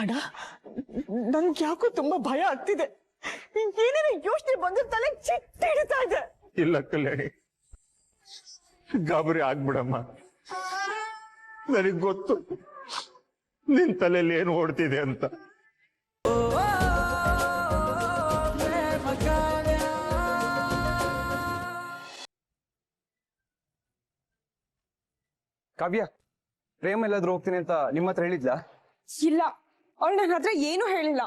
ಅಣ್ಣ ನನ್ಗೆ ಯಾಕೋ ತುಂಬಾ ಭಯ ಆಗ್ತಿದೆ. ಏನೇನು ಯೋಚನೆ ಬಂದ್ರೆ ತಲೆ ಚಿಟ್ಟಿ ಹಿಡಿತಾ ಇದೆ. ಇಲ್ಲ ಕಲ್ಯಾಣಿ, ಗಾಬರಿ ಆಗ್ಬಿಡಮ್ಮ. ನನಗ್ ಗೊತ್ತು ನಿನ್ ತಲೆಯಲ್ಲಿ ಏನು ಓಡ್ತಿದೆ ಅಂತ. ಕಾವ್ಯ, ಪ್ರೇಮ ಎಲ್ಲಾದ್ರೂ ಹೋಗ್ತೀನಿ ಅಂತ ನಿಮ್ಮ ಹತ್ರ ಹೇಳಿದ್ಲಾ? ಇಲ್ಲ, ಅವಳು ನನ್ನ ಹತ್ರ ಏನು ಹೇಳಿಲ್ಲ.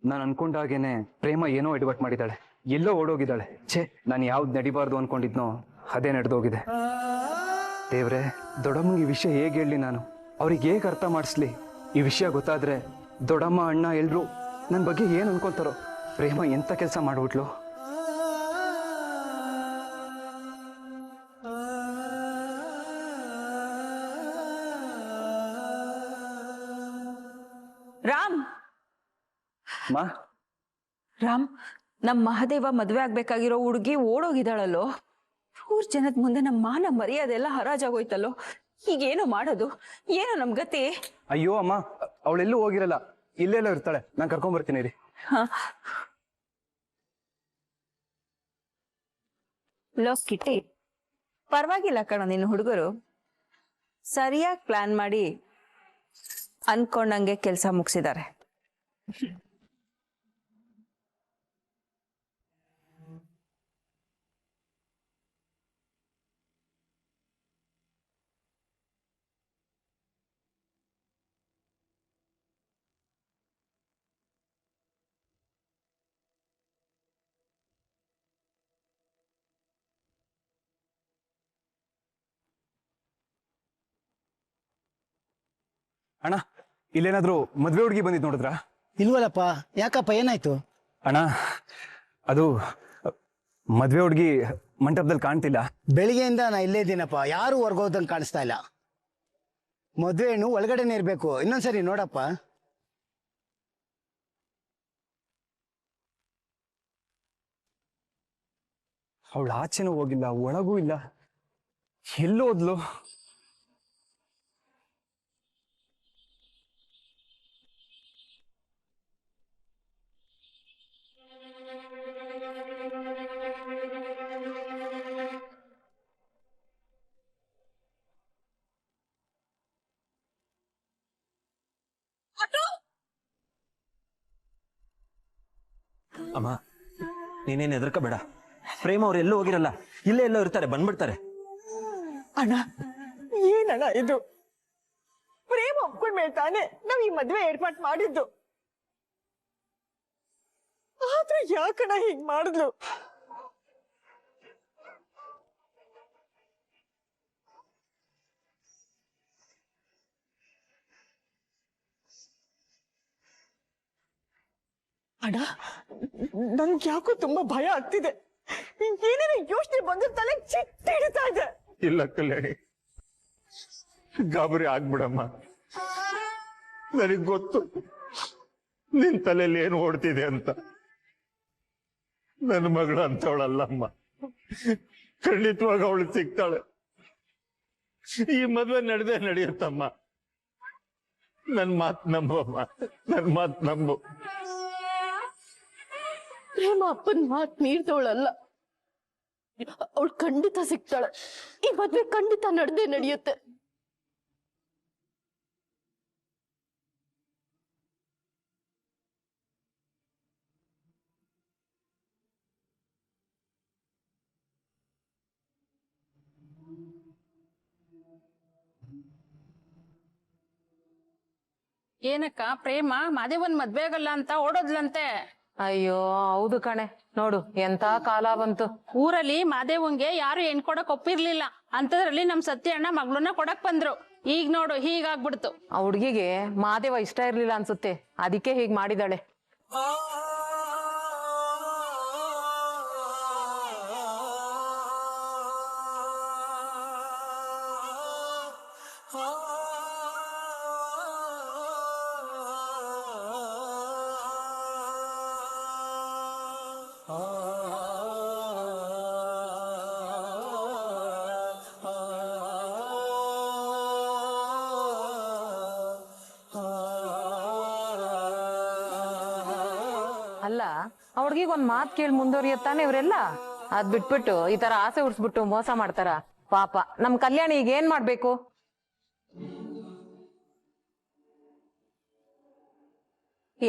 ನಾನು ಅನ್ಕೊಂಡಾಗೇನೆ ಪ್ರೇಮ ಏನೋ ಎಡವಟ್ ಮಾಡಿದ್ದಾಳೆ, ಎಲ್ಲೋ ಓಡೋಗಿದ್ದಾಳೆ. ಛೇ, ನಾನು ಯಾವ್ದು ನಡಿಬಾರ್ದು ಅನ್ಕೊಂಡಿದ್ನೋ ಅದೇ ನಡೆದೋಗಿದೆ. ದೇವ್ರೆ, ದೊಡ್ಡಮ್ಮಂಗೆ ಈ ವಿಷಯ ಹೇಗೆ ಹೇಳಲಿ ನಾನು? ಅವ್ರಿಗೆ ಹೇಗೆ ಅರ್ಥ ಮಾಡಿಸ್ಲಿ? ಈ ವಿಷಯ ಗೊತ್ತಾದ್ರೆ ದೊಡ್ಡಮ್ಮ ಅಣ್ಣ ಎಲ್ರು ನನ್ನ ಬಗ್ಗೆ ಏನು ಅನ್ಕೊಂತಾರೋ? ಪ್ರೇಮ ಎಂತ ಕೆಲಸ ಮಾಡ್ಬಿಟ್ಲು. ರಾಮ್ ಮಾ, ರಾಮ್, ನಮ್ ಮಹಾದೇವ ಮದ್ವೆ ಆಗ್ಬೇಕಾಗಿರೋ ಹುಡುಗಿ ಓಡೋಗಿದ್ದಾಳಲ್ಲೋ. 100 ಜನದ ಮುಂದೆ ನಮ್ಮ ಮಾನ ಮರ್ಯಾದೆಲ್ಲ ಹರಾಜಾಗೋಯ್ತಲ್ಲೋ. ಈಗೇನು ಮಾಡೋದು? ಏನೋ ನಮ್ ಗತಿ. ಅಯ್ಯೋ ಅಮ್ಮ, ಅವಳೆಲ್ಲೂ ಹೋಗಿರಲ್ಲ, ಇಲ್ಲೆಲ್ಲ ಇರ್ತಾಳೆ. ನಾನು ಕರ್ಕೊಂಡ್ ಬರ್ತೀನಿ ರೀ. ಲೋ ಕಿಟ್ಟಿ, ಪರವಾಗಿಲ್ಲ ಕಣ, ನಿನ್ನ ಹುಡುಗರು ಸರಿಯಾಗಿ ಪ್ಲಾನ್ ಮಾಡಿ ಅನ್ಕೊಂಡಂಗೆ ಕೆಲಸ ಮುಗಿಸಿದ್ದಾರೆ. ಅಣ್ಣ, ಇಲ್ಲೇನಾದ್ರೂ ಮದ್ವೆ ಹುಡುಗಿ ಬಂದಿದ್ ನೋಡಿದ್ರಾ? ಇಲ್ವಲ್ಲಪ್ಪ, ಯಾಕಪ್ಪ ಏನಾಯ್ತು? ಅಣ್ಣ, ಅದು ಮದ್ವೆ ಹುಡುಗಿ ಮಂಟಪದಲ್ಲಿ ಕಾಣ್ತಿಲ್ಲ. ಬೆಳಿಗ್ಗೆಯಿಂದ ನಾ ಇಲ್ಲೇ ಇದ್ದೀನಪ್ಪ, ಯಾರು ಹೊರ್ಗೋದಂಗೆ ಕಾಣಿಸ್ತಾ ಇಲ್ಲ. ಮದ್ವೆ ಹೆಣ್ಣು ಒಳಗಡೆನೆ ಇರ್ಬೇಕು. ಇನ್ನೊಂದ್ಸರಿ ನೋಡಪ್ಪ. ಅವಳು ಆಚೆನೂ ಹೋಗಿಲ್ಲ, ಒಳಗೂ ಇಲ್ಲ. ಎಲ್ಲೋದ್ಲು? ಅಮ್ಮ, ನೀನೇನು ಹೆದರ್ಕಬೇಡ. ಪ್ರೇಮ ಅವ್ರು ಎಲ್ಲೂ ಹೋಗಿರಲ್ಲ, ಇಲ್ಲೇ ಎಲ್ಲೋ ಇರ್ತಾರೆ, ಬಂದ್ಬಿಡ್ತಾರೆ. ಅಣ್ಣ, ಏನಣ್ಣ ಇದು? ಪ್ರೇಮ ಒಪ್ಕೊಂಡ್ಮೇಲೆ ತಾನೆ ನಾವ್ ಈ ಮದ್ವೆ ಏರ್ಪಾಟ್ ಮಾಡಿದ್ದು. ಆದ್ರೆ ಯಾಕಣ್ಣ ಹೀಗ್ ಮಾಡಿದ್ಲು? ಅಣ್ಣ ನನ್ಗೆ ಯಾಕೋ ತುಂಬಾ ಭಯ ಆಗ್ತಿದೆ. ಏನೇನು ಯೋಚನೆ ಬಂದ್ರೆ ತಲೆ ಚಿಟ್ಟಿ ಹಿಡಿತಾ ಇದೆ. ಇಲ್ಲ ಕಲ್ಯಾಣಿ, ಗಾಬರಿ ಆಗ್ಬಿಡಮ್ಮ. ನನಗ್ ಗೊತ್ತು ನಿನ್ ತಲೆಯಲ್ಲಿ ಏನು ಓಡ್ತಿದೆ ಅಂತ. ನನ್ನ ಮಗಳು ಅಂತವಳಲ್ಲಮ್ಮ, ಖಂಡಿತವಾಗ ಅವಳು ಸಿಗ್ತಾಳೆ. ಈ ಮದ್ವೆ ನಡೆಯುತ್ತಮ್ಮ. ನನ್ ಮಾತ್ ನಂಬಮ್ಮ, ನನ್ ಮಾತ್ ನಂಬು. ಪ್ರೇಮ ಅಪ್ಪನ ಮಾತ್ ಮೀರ್ದವಳಲ್ಲ, ಅವಳು ಖಂಡಿತ ಸಿಗ್ತಾಳೆ. ಈ ಮದ್ವೆ ಖಂಡಿತ ನಡೆಯುತ್ತೆ. ಏನಕ್ಕ, ಪ್ರೇಮ ಮಾದೇವನ್ ಮದ್ವೆ ಆಗಲ್ಲ ಅಂತ ಓಡೋದ್ಲಂತೆ. ಅಯ್ಯೋ ಹೌದು ಕಣೆ, ನೋಡು ಎಂತ ಕಾಲ ಬಂತು. ಊರಲ್ಲಿ ಮಾದೇವಂಗೆ ಯಾರು ಹೆಣ್ ಕೊಡಕ್ ಒಪ್ಪಿರ್ಲಿಲ್ಲ ಅಂತದ್ರಲ್ಲಿ ನಮ್ ಸತ್ಯ ಅಣ್ಣ ಮಗಳನ್ನ ಕೊಡಕ್ ಬಂದ್ರು. ಈಗ ನೋಡು ಹೀಗಾಗ್ಬಿಡ್ತು. ಆ ಹುಡ್ಗಿಗೆ ಮಾದೇವ ಇಷ್ಟ ಇರ್ಲಿಲ್ಲ ಅನ್ಸುತ್ತೆ, ಅದಕ್ಕೆ ಹೀಗ್ ಮಾಡಿದಾಳೆ. ಅಲ್ಲ ಆ ಹುಡ್ಗಿಗ್ ಒಂದ್ ಮಾತ್ ಕೇಳಿ ಮುಂದುವರಿಯತ್ತಾನೆ ಇವ್ರೆಲ್ಲ. ಅದ್ ಬಿಟ್ಬಿಟ್ಟು ಈ ತರ ಆಸೆ ಉಡ್ಸ್ಬಿಟ್ಟು ಮೋಸ ಮಾಡ್ತಾರ. ಪಾಪ ನಮ್ ಕಲ್ಯಾಣಿ ಈಗ ಏನ್ ಮಾಡ್ಬೇಕು?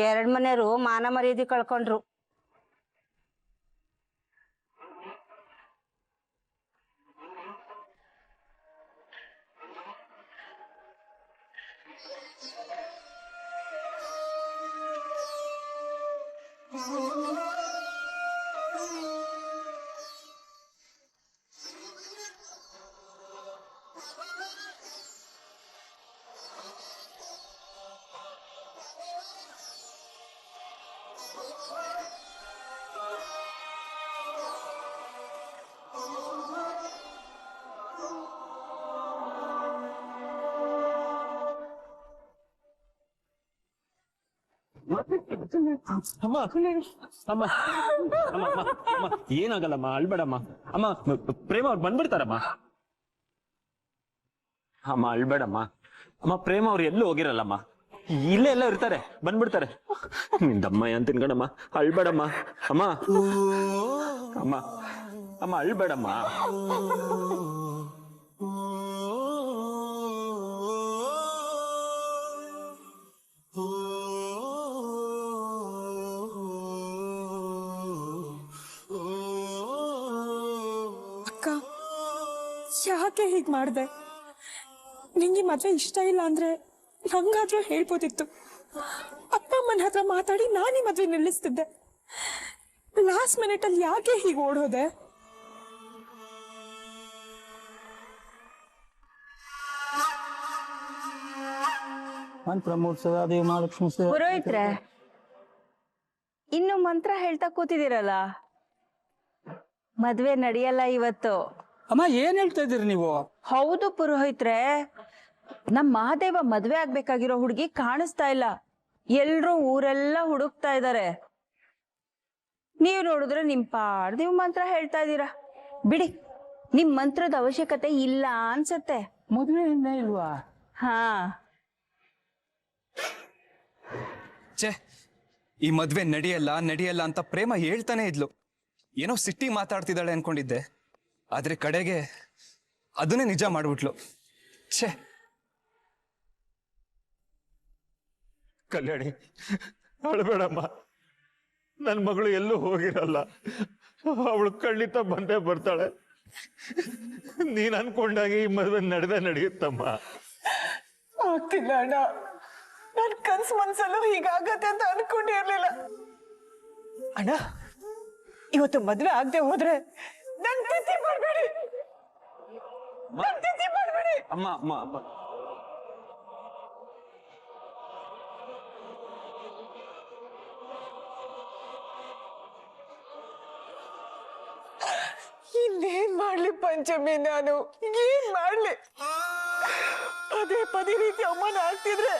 ಎರಡ್ ಮನೆಯವರು ಮಾನ ಮರ್ಯಾದೆ ಕಳ್ಕೊಂಡ್ರು. ಅಮ್ಮ ಅಮ್ಮ ಅಮ್ಮ ಅಮ್ಮ ಏನಾಗಲ್ಲಮ್ಮ, ಅಳ್ಬೇಡಮ್ಮ. ಅಮ್ಮ ಪ್ರೇಮ ಅವ್ರು ಬಂದ್ಬಿಡ್ತಾರಮ್ಮ. ಅಮ್ಮ ಅಳ್ಬೇಡಮ್ಮ. ಅಮ್ಮ ಪ್ರೇಮ ಅವ್ರು ಎಲ್ಲೂ ಹೋಗಿರಲ್ಲಮ್ಮ, ಇಲ್ಲೇ ಎಲ್ಲ ಇರ್ತಾರೆ, ಬಂದ್ಬಿಡ್ತಾರೆ. ನಿಂದಮ್ಮಯ್ಯ ಅಂತ ತಿನ್ಕಣಮ್ಮ, ಅಳ್ಬೇಡಮ್ಮ. ಅಮ್ಮ ಅಮ್ಮ ಅಮ್ಮ ಅಳ್ಬೇಡಮ್ಮ. ಯಾಕೆ ಹೀಗ್ ಮಾಡ್ದೆ? ನಿಂಗೆ ಮದ್ವೆ ಇಷ್ಟ ಇಲ್ಲ ಅಂದ್ರೆ ನಂಗಾದ್ರೂ ಹೇಳ್ಬೋದಿತ್ತು. ಅಪ್ಪ ಅಮ್ಮನ ಹತ್ರ ಮಾತಾಡಿ ನಾನೀ ಮದ್ವೆ ನಿಲ್ಲಿಸ್ತಿದ್ದೆ. ಲಾಸ್ಟ್ ಮಿನಿಟ್ ಅಲ್ಲಿ ಯಾಕೆ ಹೀಗೆ ಓಡೋದೆ? ಪುರೋಹಿತ್ರೆ, ಇನ್ನು ಮಂತ್ರ ಹೇಳ್ತಾ ಕೂತಿದ್ದೀರಲ್ಲ, ಮದ್ವೆ ನಡೆಯಲ್ಲ ಇವತ್ತು. ಅಮ್ಮ ಏನ್ ಹೇಳ್ತಾ ಇದ್ದೀರಿ ನೀವು? ಹೌದು ಪುರೋಹಿತ್ರೆ, ನಮ್ ಮಹಾದೇವ ಮದ್ವೆ ಆಗ್ಬೇಕಾಗಿರೋ ಹುಡುಗಿ ಕಾಣಿಸ್ತಾ ಇಲ್ಲ. ಎಲ್ರೂ ಊರೆಲ್ಲ ಹುಡುಕ್ತಾ ಇದ್ದಾರೆ. ನೀವು ನೋಡಿದ್ರೆ ನಿಮ್ ನೀವು ಮಂತ್ರ ಹೇಳ್ತಾ ಇದ್ದೀರಾ. ಬಿಡಿ, ನಿಮ್ ಮಂತ್ರದ ಅವಶ್ಯಕತೆ ಇಲ್ಲ ಅನ್ಸತ್ತೆ. ಮದುವೆ ಇಲ್ವಾ? ಹಾ, ಛೇ, ಈ ಮದ್ವೆ ನಡೆಯಲ್ಲ ಅಂತ ಪ್ರೇಮ ಹೇಳ್ತಾನೆ ಇದ್ಲು. ಏನೋ ಸಿಟ್ಟಿ ಮಾತಾಡ್ತಿದ್ದಾಳೆ ಅನ್ಕೊಂಡಿದ್ದೆ, ಆದ್ರೆ ಕಡೆಗೆ ಅದನ್ನೇ ನಿಜ ಮಾಡ್ಬಿಟ್ಲು. ಛೇ, ಕಲ್ಯಾಣಿ ಅಳ್ಬೇಡಮ್ಮ. ನನ್ ಮಗಳು ಎಲ್ಲೂ ಹೋಗಿರಲ್ಲ, ಅವಳು ಖಂಡಿತ ಬಂದೇ ಬರ್ತಾಳೆ. ನೀನ್ ಅನ್ಕೊಂಡಾಗೆ ಈ ಮದುವೆ ನಡೆಯುತ್ತಮ್ಮ. ಆಗ್ತಿಲ್ಲ ಅಣ್ಣ, ನನ್ ಕನ್ಸ್ ಮನ್ಸಲ್ಲೂ ಹೀಗಾಗತ್ತೆ ಅಂತ ಅನ್ಕೊಂಡಿರ್ಲಿಲ್ಲ. ಅಣ್ಣ, ಇವತ್ತು ಮದ್ವೆ ಆಗದೆ ಹೋದ್ರೆ ನನ್ ತಿಥಿ ಮಾಡ್ಬೇಡಿ. ಅಮ್ಮ ಅಮ್ಮ ಅಮ್ಮ ಇನ್ನೇನ್ ಮಾಡ್ಲಿ ಪಂಚಮಿ, ನಾನು ಏನ್ ಮಾಡ್ಲಿ? ಪದೇ ಪದೇ ರೀತಿ ಅವಮಾನ ಆಗ್ತಿದ್ರೆ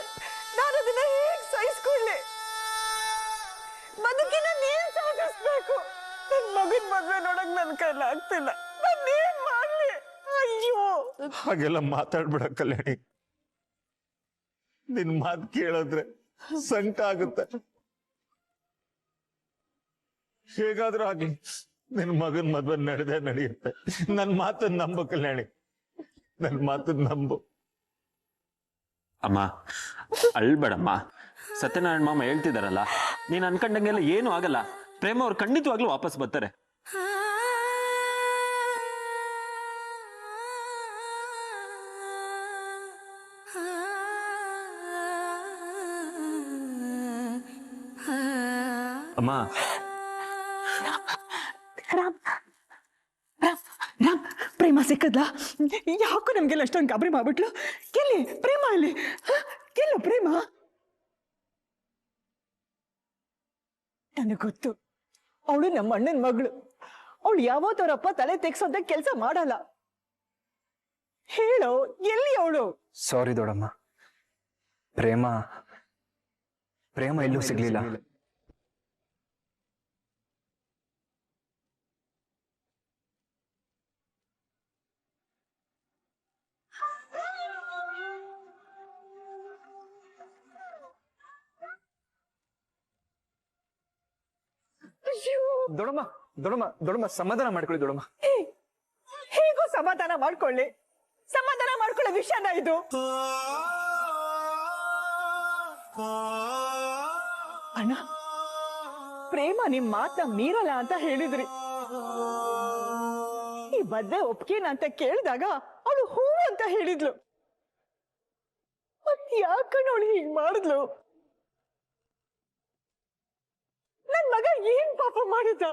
ನಾನು ಅದನ್ನ ಹೇಗ್ ಸಹಿಸ್ಕೊಳ್ಳಿ? ಬದುಕಿನ ನೀನ್ ಸಾಗಿಸ್ಬೇಕು. ನನ್ ಮಗನ್ ಮದ್ವೆ ನೋಡಕ್ ನನ್ ಕೈಲ ಆಗ್ತಿಲ್ಲ. ನಾನೇನ್ ಮಾಡ್ಲಿ? ಅಯ್ಯೋ, ಹಾಗೆಲ್ಲ ಮಾತಾಡ್ಬಿಡ ಕಲ್ಯಾಣಿ. ನಿನ್ ಮಾತು ಕೇಳಿದ್ರೆ ಸಂಕಟ ಆಗುತ್ತೆ. ಹೇಗಾದ್ರೂ ಆಗ್ಲಿ, ನಿನ್ ಮಗನ್ ಮದ್ವೆ ನಡೆಯುತ್ತೆ. ನನ್ ಮಾತನ್ನ ನಂಬು ಕಲ್ಯಾಣಿ, ನನ್ ಮಾತನ್ನ ನಂಬು. ಅಮ್ಮ ಅಳ್ಬೇಡಮ್ಮ. ಸತ್ಯನಾರಾಯಣ ಮಾಮ ಹೇಳ್ತಿದಾರಲ್ಲ, ನೀನ್ ಅನ್ಕೊಂಡಂಗೆಲ್ಲ ಏನು ಆಗಲ್ಲ. ಪ್ರೇಮ ಅವ್ರು ಖಂಡಿತವಾಗ್ಲೂ ವಾಪಸ್ ಬರ್ತಾರೆ. ಅಮ್ಮ ರಾಮ್, ಪ್ರೇಮ ಸಿಕ್ಕದ್ಲ? ಯಾಕೋ ನಮ್ಗೆಲ್ಲ ಅಷ್ಟೊಂದು ಗಾಬರಿ ಮಾಡ್ಬಿಟ್ಲು. ಎಲ್ಲಿ ಪ್ರೇಮ? ಇಲ್ಲಿ ಎಲ್ಲ ಪ್ರೇಮ? ನನಗ್ ಗೊತ್ತು, ಅವಳು ನಮ್ಮ ಅಣ್ಣನ ಮಗಳು. ಅವಳು ಯಾವತ್ತವರಪ್ಪ ತಲೆ ತೆಗ್ಸೋಂತ ಕೆಲಸ ಮಾಡಲ್ಲ. ಹೇಳೋ, ಎಲ್ಲಿ ಅವಳು? ಸಾರಿ ದೊಡಮ್ಮ, ಪ್ರೇಮ ಎಲ್ಲೂ ಸಿಗ್ಲಿಲ್ಲ. ದೊಡಮ್ಮ ದೊಡಮ್ಮ ದೊಡಮ್ಮ ಸಮಾಧಾನ ಮಾಡ್ಕೊಳ್ಳಿ ದೊಡಮ್ಮ. ಹೇಗೂ ಸಮಾಧಾನ ಮಾಡ್ಕೊಳ್ಳಿ. ಸಮಾಧಾನ ಮಾಡ್ಕೊಳ್ಳೋ ವಿಷಯನ ಇದು. ಅಣ್ಣ, ಪ್ರೇಮ ನಿಮ್ ಮಾತನ್ನ ಮೀರಲ್ಲ ಅಂತ ಹೇಳಿದ್ರಿ. ಈ ಮದ್ವೆ ಒಪ್ಕೇನ ಅಂತ ಕೇಳಿದಾಗ ಅವಳು ಹೂ ಅಂತ ಹೇಳಿದ್ಲು. ಮತ್ ಯಾಕಣ್ಣ ಅವಳು ಹೀಗ್ ಮಾಡಿದ್ಲು? ನನ್ ಮಗ ಏನ್ ಪಾಪ ಮಾಡಿದ್ದ?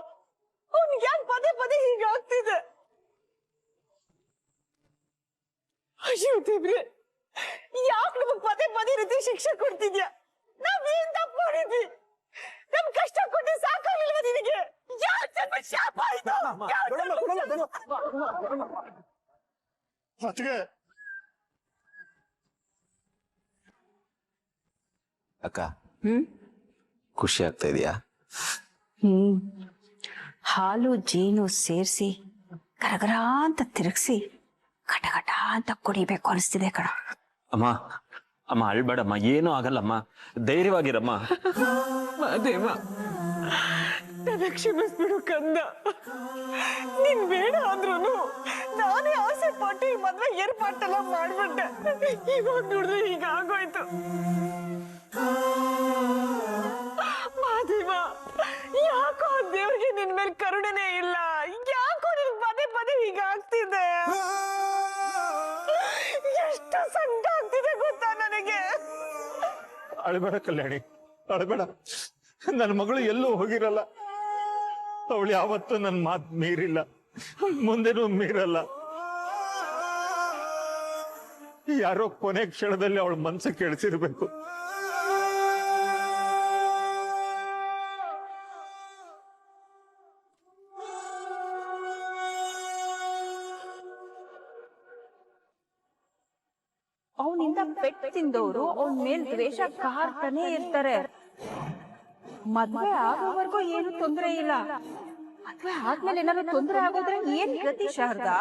ಅವನಿಗೆ ಯಾಕೆ ಪದೇ ಪದೇ ಹೀಗಾಗ್ತಿದೆ? ಅಯ್ಯೋ ದೇವ್ರೆ, ಯಾಕೆ ನಮಗ್ ಪದೇ ಪದೇ ರೀತಿ ಶಿಕ್ಷೆ ಕೊಡ್ತಿದ್ಯಾ? ನಾವೇನ್ ತಪ್ಪು ಮಾಡಿದ್ವಿ? ನಮ್ ಕಷ್ಟ ಕೊಟ್ಟು ಸಾಕಾಗಿಲ್ವ ನಿನಗೆ? ಯಾಕೆ ಜನ್ಮ ಶಾಪ ಆಯ್ತು? ಅಕ್ಕ ಖುಷಿ ಆಗ್ತಾ ಇದೆಯಾ? ಹಾಲು ಜೇನು ಸೇರಿಸಿ ಗರಗರ ಅಂತ ತಿರುಗಿಸಿ ಕಟಕಟ ಅಂತ ಕುಡಿಬೇಕು ಅನಿಸ್ತಿದೆ ಕಣ. ಅಮ್ಮ ಅಮ್ಮ ಅಳ್ಬೇಡಮ್ಮ, ಏನೂ ಆಗಲ್ಲಮ್ಮ, ಧೈರ್ಯವಾಗಿರಮ್ಮ. ಮಾದೇವ, ನನ್ನ ಕ್ಷಮಿಸ್ಬಿಡು ಕಂದ. ನೀನ್ ಬೇಡ ಅಂದ್ರೂ ನಾನೇ ಆಸೆ ಪಟ್ಟು ಈ ಮದ್ವೆ ಏರ್ಪಾಟೆಲ್ಲ ಮಾಡ್ಬಿಟ್ಟೆ. ಇವಾಗ ನೋಡಿದ್ರೆ ಈಗ ಆಗೋಯ್ತು. ಮಾದೇವ, ಯಾಕೋ ದೇವ್ರಿಗೆ ನಿನ್ ಮೇಲೆ ಕರುಣೆನೇ ಇಲ್ಲ. ಯಾಕೋ ನಿನ್ ಪದೇ ಪದೇ ಈಗ ಆಗ್ತಿದೆ? ಎಷ್ಟು ಸಂಕಟ ಆಗ್ತಿದೆ ಗೊತ್ತಾ ನನಗೆ. ಅಳ್ಬೇಡ ಕಲ್ಯಾಣಿ, ಅಳ್ಬೇಡ. ನನ್ನ ಮಗಳು ಎಲ್ಲೂ ಹೋಗಿರಲ್ಲ. ಅವಳು ಯಾವತ್ತೂ ನನ್ನ ಮಾತು ಮೀರಿಲ್ಲ, ಮುಂದೆನೂ ಮೀರಲ್ಲ. ಯಾರೋ ಕೊನೆ ಕ್ಷಣದಲ್ಲಿ ಅವಳ ಮನಸ್ಸು ಕೆಡಿಸಿರ್ಬೇಕು. ಅವನಿಂದ ಪೆಟ್ಟು ತಿಂದವರು ಅವನ ಮೇಲೆ ದ್ವೇಷ ಕಾರ್ತಾನೆ ಇರ್ತಾರೆ. ಮದ್ವೆ ಆಗೋವರೆಗೂ ಏನು ತೊಂದರೆ ಇಲ್ಲ. ಮದ್ವೆ ಆದ್ಮೇಲೆ ಏನಾದ್ರು ತೊಂದರೆ ಆಗೋದ್ರೆ ಏನ್ ಗತಿ ಶಾರದಾ?